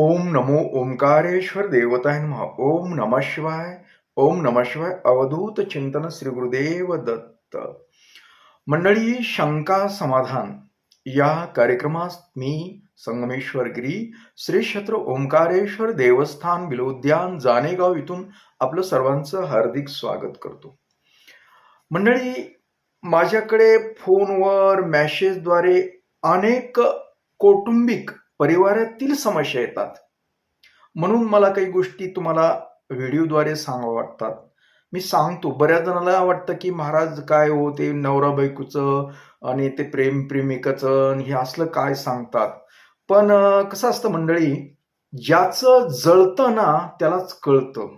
ओम नमो ओंकारेश्वर देवताय नमः. ओम नमः शिवाय. ओम नमः शिवाय. अवधूत चिंतन श्री गुरुदेव दत्त. मंडळी, शंका समाधान या कार्यक्रमास मी संगमेश्वर गिरी श्री क्षेत्र ओंकारेश्वर देवस्थान बिलोद्यान जानेगाव इथून आपलं सर्वांचं हार्दिक स्वागत करतो. मंडळी, माझ्याकडे फोनवर मेसेजद्वारे अनेक कौटुंबिक परिवारातील समस्या येतात. म्हणून मला काही गोष्टी तुम्हाला व्हिडिओद्वारे सांगाव्या वाटतात. मी सांगतो. बऱ्याच जणांना वाटतं की महाराज काय हो, ते नवरा बायकोचं आणि ते प्रेमिकाचं आणि हे असलं काय सांगतात. पण कसं असतं मंडळी, ज्याचं जळतं ना त्यालाच कळतं.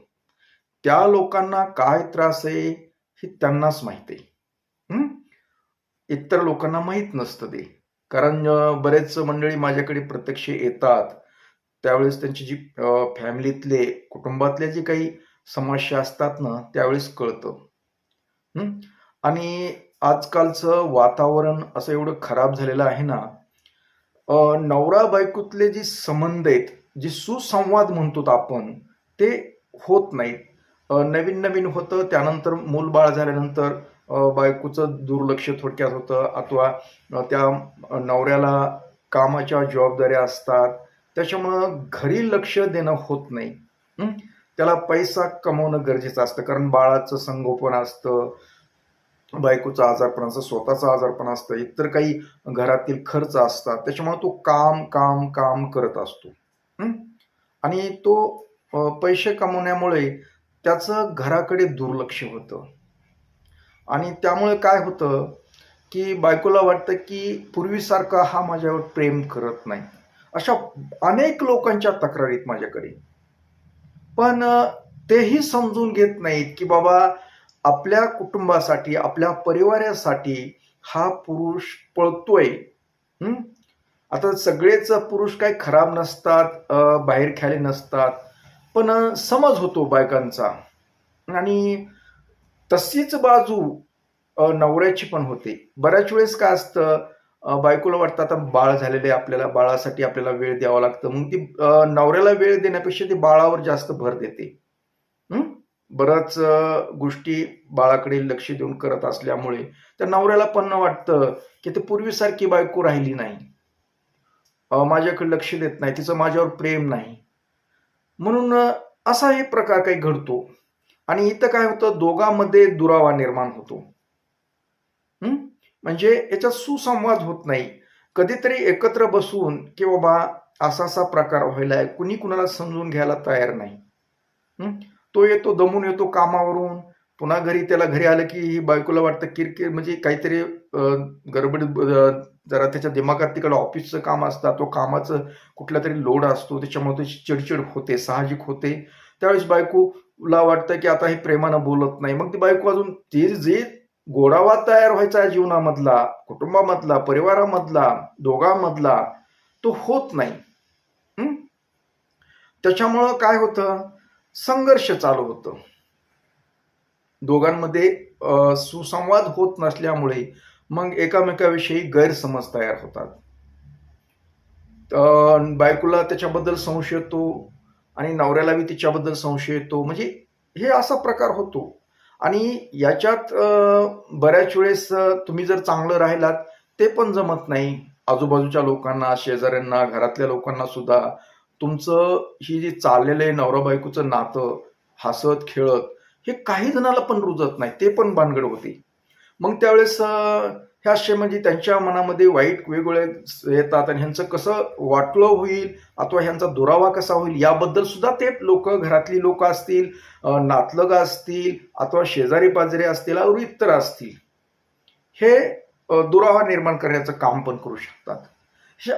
त्या लोकांना काय त्रास आहे हे त्यांनाच माहिती आहे. इतर लोकांना माहीत नसतं ते. कारण बरेच मंडळी माझ्याकडे प्रत्यक्ष येतात. त्यावेळेस त्यांची जी फॅमिलीतले, कुटुंबातल्या जे काही समस्या असतात ना, त्यावेळेस कळतं. आणि आजकालचं वातावरण असं एवढं खराब झालेलं आहे ना, नवरा बायकोतले जे संबंध आहेत, जे सुसंवाद म्हणतो आपण, ते होत नाहीत. नवीन नवीन होतं, त्यानंतर मूलबाळ झाल्यानंतर बायकोचं दुर्लक्ष थोडक्यात होतं, अथवा त्या नवऱ्याला कामाच्या जबाबदाऱ्या असतात, त्याच्यामुळं घरी लक्ष देणं होत नाही. त्याला पैसा कमवणं गरजेचं असतं, कारण बाळाचं संगोपन असतं, बायकोचं आजारपण असतं, स्वतःचं आजारपण असतं, इतर काही घरातील खर्च असतात. त्याच्यामुळे तो काम काम काम करत असतो. आणि तो पैसे कमवण्यामुळे त्याचं घराकडे दुर्लक्ष होतं. आणि त्यामुळे काय होतं की बायकोला वाटतं की पूर्वीसारखा हा माझ्यावर प्रेम करत नाही. अशा अनेक लोकांच्या तक्रारीत माझ्याकडे. पण तेही समजून घेत नाहीत की बाबा, आपल्या कुटुंबासाठी, आपल्या परिवारासाठी हा पुरुष पळतोय. आता सगळेच पुरुष काही खराब नसतात, बाहेर खेळले नसतात, पण समज होतो बायकांचा. आणि तशीच बाजू नवऱ्याची पण होते. बऱ्याच वेळेस काय असतं, बायकोला वाटतं आता बाळ झालेलं आहे, आपल्याला बाळासाठी आपल्याला वेळ द्यावा लागतं. मग ती नवऱ्याला वेळ देण्यापेक्षा ती बाळावर जास्त भर देते. बऱ्याच गोष्टी बाळाकडे लक्ष देऊन करत असल्यामुळे त्या नवऱ्याला पण वाटतं की ते पूर्वीसारखी बायको राहिली नाही, माझ्याकडे लक्ष देत नाही, तिचं माझ्यावर प्रेम नाही. म्हणून असा हे प्रकार काही घडतो. आणि इथं काय होतं, दोघांमध्ये दुरावा निर्माण होतो. म्हणजे याच्यात सुसंवाद होत नाही. कधीतरी एकत्र बसून की बाबा असा असा प्रकार व्हायलाय, कुणी कुणाला समजून घ्यायला तयार नाही. तो येतो, दमून येतो कामावरून, पुन्हा त्याला घरी आलं की ही बायकोला वाटतं किरकिर, म्हणजे काहीतरी गडबड, जरा त्याच्या दिमागात तिकडं ऑफिसचं काम असतं, तो कामाचं कुठला तरी लोड असतो, त्याच्यामुळे त्याची चिडचिड होते, साहजिक होते. त्यावेळेस बायकोला वाटतं की आता हे प्रेमानं बोलत नाही. मग ती बायको अजून ते जे गोडावा तयार व्हायचा जीवनामधला, कुटुंबामधला, परिवारामधला, दोघांमधला, तो होत नाही. त्याच्यामुळं काय होतं, संघर्ष चालू होतं. दोघांमध्ये सुसंवाद होत नसल्यामुळे मग एकामेकाविषयी गैरसमज तयार होतात. बायकोला त्याच्याबद्दल संशय येतो आणि नवऱ्यालाही तिच्याबद्दल संशय येतो. म्हणजे हे असा प्रकार होतो. आणि याच्यात बऱ्याच वेळेस तुम्ही जर चांगलं राहिलात ते पण जमत नाही. आजूबाजूच्या लोकांना, शेजाऱ्यांना, घरातल्या लोकांना सुद्धा तुमचं ही जी चाललेलं आहे नवरा बायकोचं नातं, हसत खेळत, हे काही जणाला पण रुजत नाही, ते पण भानगड होते. मग त्यावेळेस हे असे म्हणजे त्यांच्या मनामध्ये वाईट वेगवेगळे येतात आणि ह्यांचं कसं वाटलं होईल अथवा ह्यांचा दुरावा कसा होईल याबद्दल सुद्धा ते लोक, घरातली लोक असतील, नातलग असतील, अथवा शेजारी पाजारी असतील, और इतर असतील, हे दुरावा निर्माण करण्याचं काम पण करू शकतात.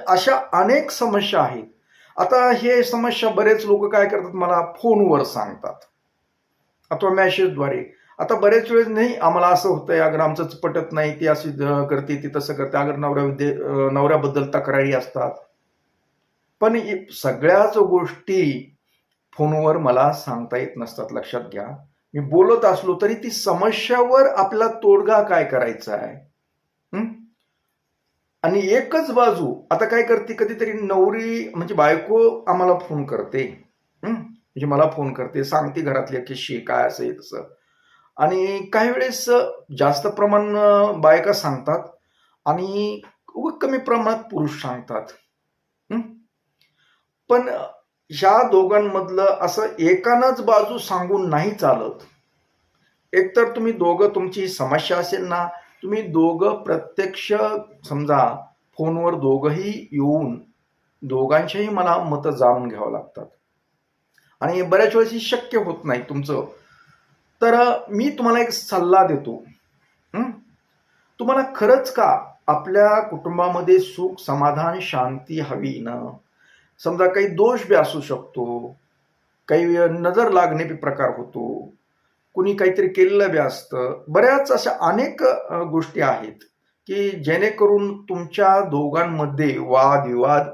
अशा अनेक समस्या आहेत. आता हे समस्या बरेच लोक काय करतात, मला फोनवर सांगतात अथवा मेसेजद्वारे. आता बरेच वेळेस नाही, आम्हाला असं होतंय, अगर आमचंच पटत नाही, ती अशी करते, ती तसं करते, अगर नवऱ्याबद्दल तक्रारी असतात. पण सगळ्याच गोष्टी फोनवर मला सांगता येत नसतात, लक्षात घ्या. मी बोलत असलो तरी ती समस्यावर आपला तोडगा काय करायचा आहे, आणि एकच बाजू आता काय करते, कधीतरी नवरी म्हणजे बायको आम्हाला फोन करते, म्हणजे मला फोन करते, सांगते घरातल्या किस्से काय असं आहे तसं. आणि काही वेळेस जास्त प्रमाण बायका सांगतात आणि कमी प्रमाणात पुरुष सांगतात. हं. पण ह्या दोघांमधलं असं एकानंच बाजू सांगून नाही चालत. एकतर तुम्ही दोघं तुमची समस्या असेल ना, तुम्ही दोघं प्रत्यक्ष समजा फोनवर दोघंही येऊन दोघांचीही मला मतं जाणून घ्यावं लागतात. आणि बऱ्याच वेळेस हे शक्य होत नाही तुमचं. तर मी तुम्हाला एक सल्ला देतो. हं? तुम्हाला खरंच का आपल्या कुटुंबामध्ये सुख, समाधान, शांती हवी ना? समजा काही दोष बी असू शकतो, काही नजर लागणे बी प्रकार होतो, कुणी काहीतरी केलेलं बी असतं. बऱ्याच अशा अनेक गोष्टी आहेत, की जेणेकरून तुमच्या दोघांमध्ये वादविवाद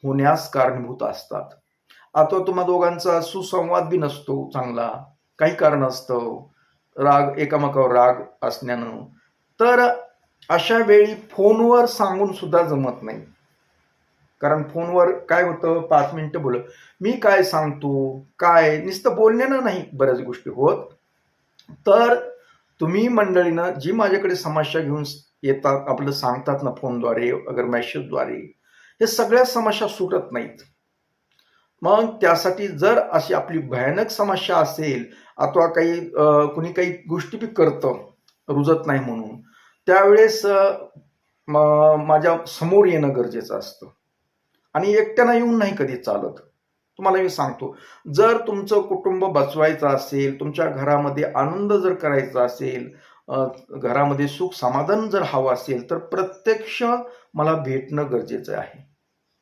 होण्यास कारणीभूत असतात. आता तुम्हा दोघांचा सुसंवाद बी नसतो चांगला, काही कारण असतं, राग एकामेकावर राग असण्यानं. तर अशा वेळी फोनवर सांगून सुद्धा जमत नाही. कारण फोनवर काय होतं, 5 मिनिटं बोल, मी काय सांगतो, काय नुसतं बोलण्यानं नाही बऱ्याच गोष्टी होत. तर तुम्ही मंडळीनं जी माझ्याकडे समस्या घेऊन येतात, आपलं सांगतात ना फोनद्वारे वगैरे मेसेजद्वारे, हे सगळ्या समस्या सुटत नाहीत. मग त्यासाठी जर अशी आपली भयानक समस्या असेल अथवा काही कुणी काही गोष्टी बी करतं रुजत नाही म्हणून, त्यावेळेस माझ्या समोर येणं गरजेचं असतं. आणि एकट्यानं येऊन नाही कधी चालत. तुम्हाला मी सांगतो, जर तुमचं कुटुंब बचवायचं असेल, तुमच्या घरामध्ये आनंद जर करायचा असेल, घरामध्ये सुख समाधान जर हवं असेल, तर प्रत्यक्ष मला भेटणं गरजेचं आहे.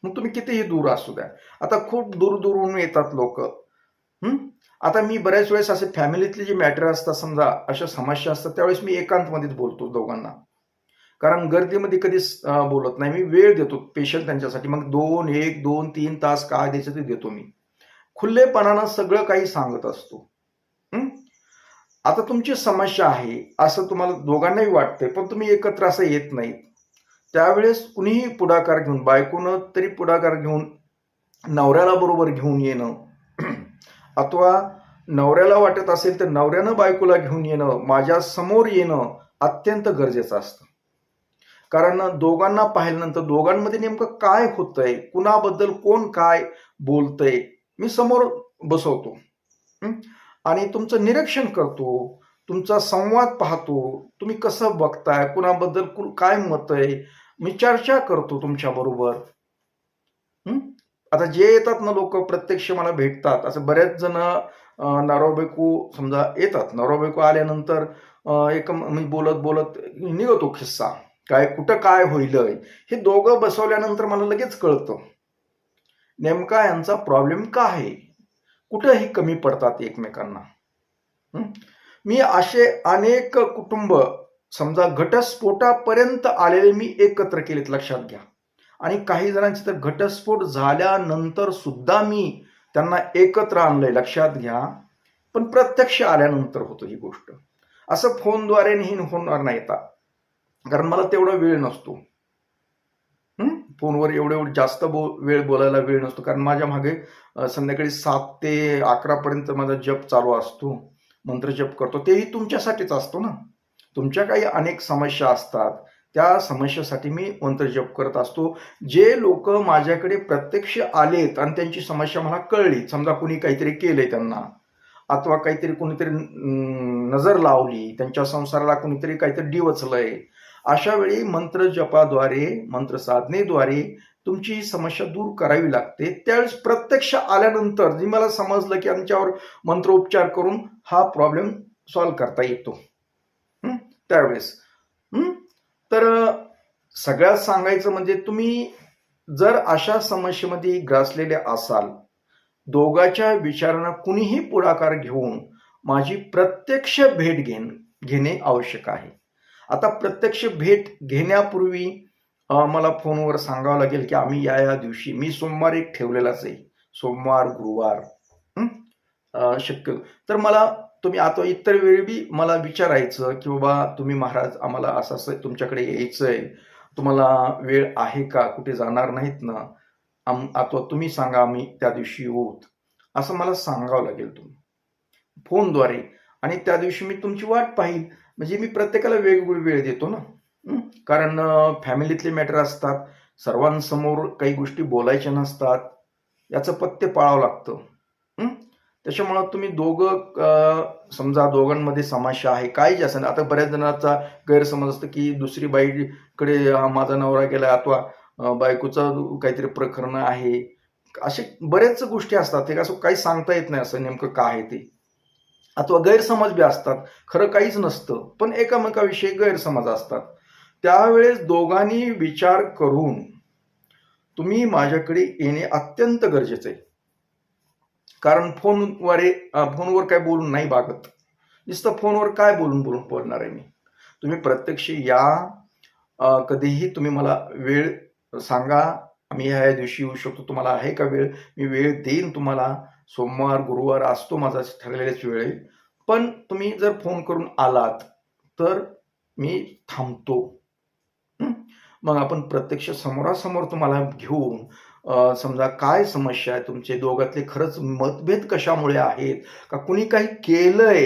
मग तुम्ही कितीही दूर असू द्या. आता खूप दूर-दूरहून येतात लोकं. आता मी बऱ्याच वेळेस असे फॅमिलीतले जे मॅटर असतात, समजा अशा समस्या असतात, त्यावेळेस मी एकांतमध्येच बोलतो दोघांना. कारण गर्दीमध्ये कधीच बोलत नाही. मी वेळ देतो स्पेशल त्यांच्यासाठी. मग 2, 1, 2, 3 तास काय द्यायचं ते देतो मी. खुलेपणानं सगळं काही सांगत असतो. हं. आता तुमची समस्या आहे, असं तुम्हाला दोघांनाही वाटतंय, पण तुम्ही एकत्र असं येत नाहीत. त्यावेळेस कुणीही पुढाकार घेऊन, बायकोनं तरी पुढाकार घेऊन नवऱ्याला बरोबर घेऊन येणं अथवा नवऱ्याला वाटत असेल तर नवऱ्यानं बायकोला घेऊन येणं, माझ्या समोर येणं अत्यंत गरजेचं असतं. कारण दोघांना पाहिल्यानंतर दोघांमध्ये नेमकं काय होतंय, कुणाबद्दल कोण काय बोलतंय, मी समोर बसवतो. हं. आणि तुमचं निरीक्षण करतो, तुमचा संवाद पाहतो, तुम्ही कसं बघताय, कुणाबद्दल काय मत आहे, मी चर्चा करतो तुमच्याबरोबर. आता जे येतात ना लोक प्रत्यक्ष मला भेटतात, असं बऱ्याच जण नवरा-बायको समजा येतात. नवरा-बायको आल्यानंतर एक म्हणजे बोलत-बोलत निघतो किस्सा. काय कुठं काय होईलंय, हे दोघं बसवल्यानंतर मला लगेच कळतं. नेमका यांचा प्रॉब्लेम काय आहे? कुठं हे कमी पडतात एकमेकांना. मी असे अनेक कुटुंब समजा घटस्फोटापर्यंत आलेले मी एकत्र केलेत, लक्षात घ्या. आणि काही जणांचे तर घटस्फोट झाल्यानंतर सुद्धा मी त्यांना एकत्र आणलंय, लक्षात घ्या. पण प्रत्यक्ष आल्यानंतर होतं ही गोष्ट. असं फोनद्वारे होणार नाही आता, कारण मला तेवढा वेळ नसतो. फोनवर एवढं जास्त वेळ बोलायला वेळ नसतो, कारण माझ्या मागे संध्याकाळी 7 ते 11 पर्यंत माझा जप चालू असतो, मंत्र जप करतो. तेही तुमच्यासाठीच असतो ना. तुमच्या काही अनेक समस्या असतात, त्या समस्येसाठी मी मंत्र जप करत असतो. जे लोक माझ्याकडे प्रत्यक्ष आलेत आणि त्यांची समस्या मला कळली, समजा कुणी काहीतरी केलंय त्यांना अथवा काहीतरी कुणीतरी नजर लावली, त्यांच्या संसाराला कुणीतरी काहीतरी डिवचलंय, अशा वेळी मंत्र जपाद्वारे, मंत्र साधनेद्वारे तुमची समस्या दूर करावी लागते. त्यावेळेस प्रत्यक्ष आल्यानंतर जे मला समजलं की यांच्यावर मंत्रोपचार करून हा प्रॉब्लेम सॉल्व्ह करता येतो. त्यावेळेस तर सगळ्यात सांगायचं म्हणजे, तुम्ही जर अशा समस्येमध्ये ग्रासलेले असाल, दोघांच्या विचारांना कुणीही पुढाकार घेऊन माझी प्रत्यक्ष भेट घेणे आवश्यक आहे. आता प्रत्यक्ष भेट घेण्यापूर्वी मला फोनवर सांगावं लागेल की आम्ही या दिवशी, मी सोमवार एक ठेवलेलाच आहे, सोमवार गुरुवार शक्य. तर मला तुम्ही आता इतर वेळी बी मला विचारायचं की बाबा तुम्ही महाराज आम्हाला असं असं तुमच्याकडे यायचंय, तुम्हाला वेळ आहे का, कुठे जाणार नाहीत ना, अथवा तुम्ही सांगा आम्ही त्या दिवशी येऊत, असं मला सांगावं लागेल तुम्ही फोनद्वारे. आणि त्या दिवशी मी तुमची वाट पाहील. म्हणजे मी प्रत्येकाला वेगवेगळी वेळ देतो ना. कारण फॅमिलीतले मॅटर असतात, सर्वांसमोर काही गोष्टी बोलायच्या नसतात, याचं पथ्य पाळावं लागतं. त्याच्यामुळं तुम्ही समजा दोघांमध्ये समस्या आहे, काही जे असेल. आता बऱ्याच जणांचा गैरसमज असतो की दुसरी बाईकडे माझा नवरा गेला, अथवा बायकोचं काहीतरी प्रकरण आहे. असे बऱ्याच गोष्टी असतात, ते असं काही सांगता येत नाही असं नेमकं काय आहे ते. अथवा गैरसमज बी असतात, खरं काहीच नसतं, पण एकामेकाविषयी गैरसमज असतात. त्यावेळेस दोघांनी विचार करून तुम्ही माझ्याकडे येणे अत्यंत गरजेचं आहे. कारण फोनवर काय बोलून नाही भागत. नुसतं फोनवर काय बोलून बोलून बोलणार आहे मी. तुम्ही प्रत्यक्ष या. कधीही तुम्ही मला वेळ सांगा, आम्ही ह्या दिवशी येऊ शकतो, तुम्हाला आहे का वेळ, मी वेळ देईन तुम्हाला. सोमवार गुरुवार असतो माझा ठरलेलाच वेळ आहे. पण तुम्ही जर फोन करून आलात तर मी थांबतो. मग आपण प्रत्यक्ष समोरासमोर तुम्हाला घेऊन समजा काय समस्या आहे तुमचे दोघातले, खरंच मतभेद कशामुळे आहेत, का कुणी काही केलंय,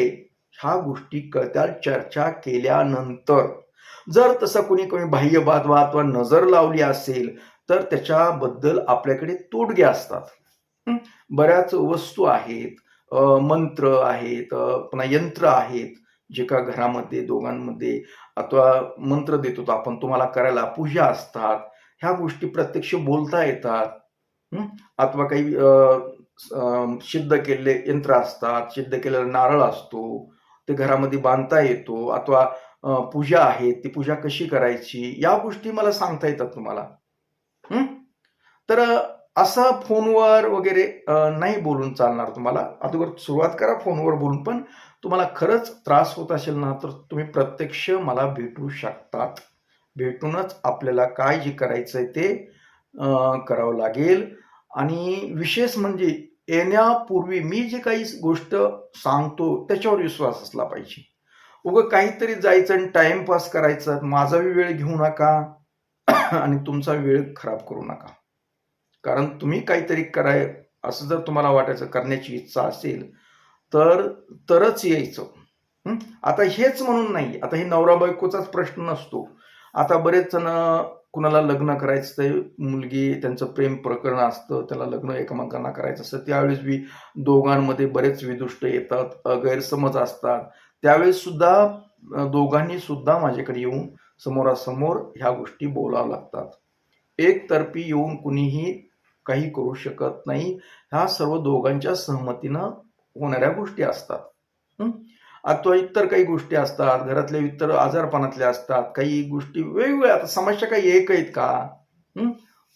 ह्या गोष्टी कळत्या चर्चा केल्यानंतर. जर तसं कुणी बाह्य वाद अथवा नजर लावली असेल तर त्याच्याबद्दल आपल्याकडे तोडगे असतात. बऱ्याच वस्तू आहेत, मंत्र आहेत, पुन्हा यंत्र आहेत, जे का घरामध्ये दोघांमध्ये अथवा मंत्र देतो आपण तुम्हाला करायला, पूजा असतात, ह्या गोष्टी प्रत्यक्ष बोलता येतात. अथवा काही सिद्ध केलेले यंत्र असतात, सिद्ध केलेला नारळ असतो, ते घरामध्ये बांधता येतो. अथवा पूजा आहे, ती पूजा कशी करायची, या गोष्टी मला सांगता येतात तुम्हाला. तर असं फोनवर वगैरे नाही बोलून चालणार तुम्हाला. अगोदर सुरुवात करा फोनवर बोलून, पण तुम्हाला खरंच त्रास होत असेल ना तर तुम्ही प्रत्यक्ष मला भेटू शकतात. भेटूनच आपल्याला काय जे करायचंय ते करावं लागेल. आणि विशेष म्हणजे येण्यापूर्वी मी जे काही गोष्ट सांगतो त्याच्यावर विश्वास असला पाहिजे. उगं काहीतरी जायचं आणि टाइमपास करायचा, माझाही वेळ घेऊ नका आणि तुमचा वेळ खराब करू नका. कारण तुम्ही काहीतरी कराय असं जर तुम्हाला वाटायचं, करण्याची इच्छा असेल तरच यायचं. आता हेच म्हणून नाही, आता हे नवरा बायकोचाच प्रश्न नसतो. आता बरेच जण कुणाला लग्न करायचं, मुलगी त्यांचं प्रेम प्रकरण असतं, त्याला लग्न एकमेकांना करायचं असतं, त्यावेळेस बी दोघांमध्ये बरेच विदुष्ट येतात, गैरसमज असतात. त्यावेळेस सुद्धा दोघांनी सुद्धा माझ्याकडे येऊन समोरासमोर ह्या गोष्टी बोलाव्या लागतात. एकतर्फी येऊन कुणीही काही करू शकत नाही. ह्या सर्व दोघांच्या सहमतीनं होणाऱ्या गोष्टी असतात. अथवा इतर काही गोष्टी असतात, घरातल्या इतर आजारपणातल्या असतात, काही गोष्टी वेगवेगळ्या. आता समस्या काही एक आहेत का?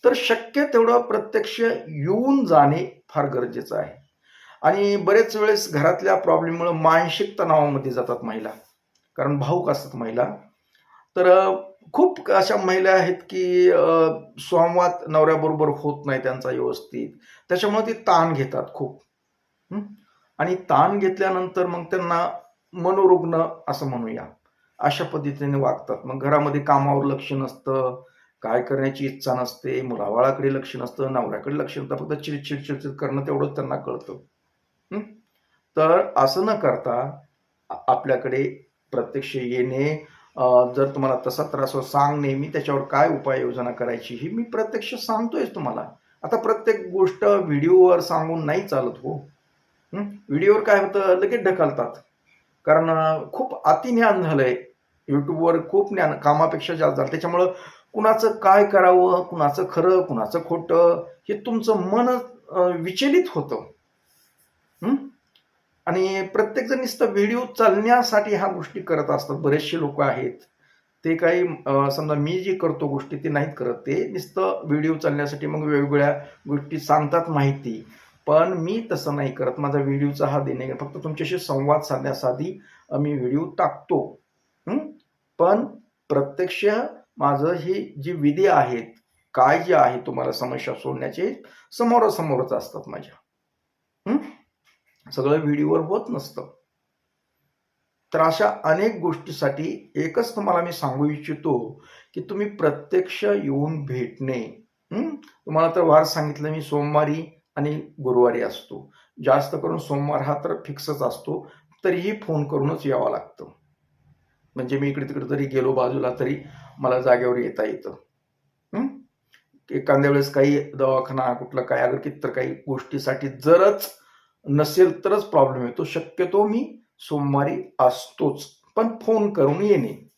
तर शक्य तेवढं प्रत्यक्ष येऊन जाणे फार गरजेचं आहे. आणि बरेच वेळेस घरातल्या प्रॉब्लेममुळे मानसिक तणावामध्ये जातात महिला, कारण भावुक असतात महिला. तर खूप अशा महिला आहेत की संवाद नवऱ्याबरोबर होत नाही त्यांचा व्यवस्थित, त्याच्यामुळे ते ताण घेतात खूप. आणि ताण घेतल्यानंतर मग त्यांना मनोरुग्ण असं म्हणूया, अशा पद्धतीने वागतात. मग घरामध्ये कामावर लक्ष नसतं, काय करण्याची इच्छा नसते, मुलाबाळाकडे लक्ष नसतं, नवऱ्याकडे लक्ष नसतं, फक्त चिडचिड चिडचिड करणं तेवढंच त्यांना कळतं. तर असं न करता आपल्याकडे प्रत्यक्ष येणे, जर तुम्हाला तसा त्रास हो सांगणे, मी त्याच्यावर काय उपाययोजना करायची ही मी प्रत्यक्ष सांगतोय तुम्हाला. आता प्रत्येक गोष्ट व्हिडिओवर सांगून नाही चालत हो. व्हिडिओवर काय होतं, लगेच ढकलतात. कारण खूप अतिज्ञान झालंय. युट्यूबवर खूप ज्ञान कामापेक्षा जास्त झालं. त्याच्यामुळं कुणाचं काय करावं, कुणाचं खरं, कुणाचं खोटं, हे तुमचं मन विचलित होतं. आणि प्रत्येक जण नुसतं व्हिडिओ चालण्यासाठी ह्या गोष्टी करत असतात. बरेचसे लोक आहेत, ते काही समजा मी जे करतो गोष्टी ते नाहीत करत, ते नुसतं व्हिडिओ चालण्यासाठी मग वेगवेगळ्या गोष्टी सांगतात माहिती. पण मी तसं नाही करत. माझा व्हिडिओचा हा देणे फक्त तुमच्याशी संवाद साधण्यासाठी मी व्हिडिओ टाकतो. पण प्रत्यक्ष माझं ही जी विधी आहेत, काय जे आहे तुम्हाला समस्या सोडण्याचे, समोरासमोरच असतात माझ्या. सगळं व्हिडिओवर होत नसतं. तर अशा अनेक गोष्टीसाठी एकच तुम्हाला मी सांगू इच्छितो की तुम्ही प्रत्यक्ष येऊन भेटणे. तुम्हाला तर वार सांगितलं मी, सोमवारी आणि गुरुवारी असतो. जास्त करून सोमवार हा तर फिक्सच असतो. तरीही फोन करूनच यावं लागतं. म्हणजे मी इकडे-तिकडे जरी गेलो बाजूला तरी मला जागेवर येता येतं. एखाद्या वेळेस काही दवाखाना कुठलं काय अगर कितीतर काही गोष्टीसाठी जरच नसेल तरच प्रॉब्लेम येतो. शक्यतो मी सोमवारी असतोच. पण फोन करून येणे.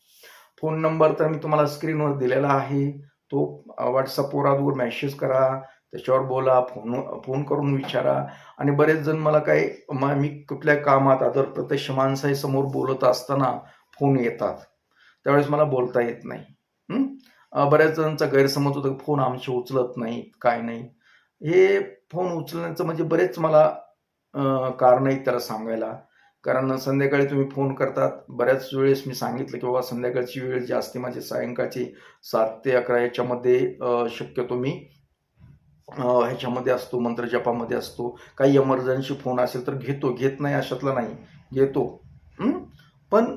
फोन नंबर तर मी तुम्हाला स्क्रीनवर दिलेला आहे. तो WhatsAppवर आजवर मेसेज करा, त्याच्यावर बोला, फोन करून विचारा. आणि बरेच जण मला काय मी कुठल्या कामात अदर प्रत्यक्ष माणसासमोर बोलत असताना फोन येतात. त्यावेळेस मला बोलता येत नाही. बऱ्याच जणांचा गैरसमज होतो की फोन आमचे उचलत नाहीत, काय नाही. हे फोन उचलण्याचं म्हणजे बरेच मला कारण आहेत त्याला सांगायला. कारण संध्याकाळी तुम्ही फोन करतात. बऱ्याच वेळेस मी सांगितलं की बाबा संध्याकाळची वेळ जी असते माझी सायंकाळची 7 ते 11 याच्यामध्ये शक्यतो मी ह्याच्यामध्ये असतो, मंत्रजपामध्ये असतो. काही इमर्जन्सी फोन असेल तर घेतो, घेत नाही अशातला नाही, घेतो. पण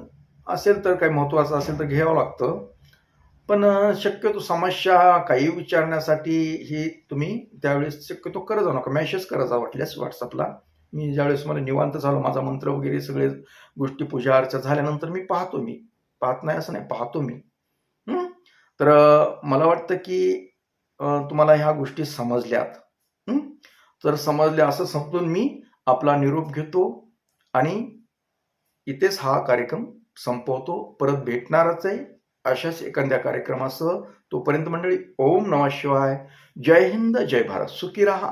असेल तर काही महत्त्वाचं असेल तर घ्यावं लागतं. पण शक्यतो समस्या काही विचारण्यासाठी ही तुम्ही त्यावेळेस शक्यतो करत जाऊ नका. मेसेज करत जा वाटल्यास WhatsAppला. मी ज्यावेळेस मला निवांत झालो, माझा मंत्र वगैरे सगळे गोष्टी पूजा अर्चा झाल्यानंतर मी पाहतो मी. पाहत नाही असं नाही, पाहतो मी. तर मला वाटतं की तुम्हाला ह्या गोष्टी समजल्यात. तर समजल्या असं समजून मी आपला निरोप घेतो आणि इथेच हा कार्यक्रम संपवतो. परत भेटणारच आहे अशाच एखाद्या कार्यक्रमासह. तोपर्यंत मंडळी, ओम नमः शिवाय. जय हिंद, जय भारत. सुखी राहा.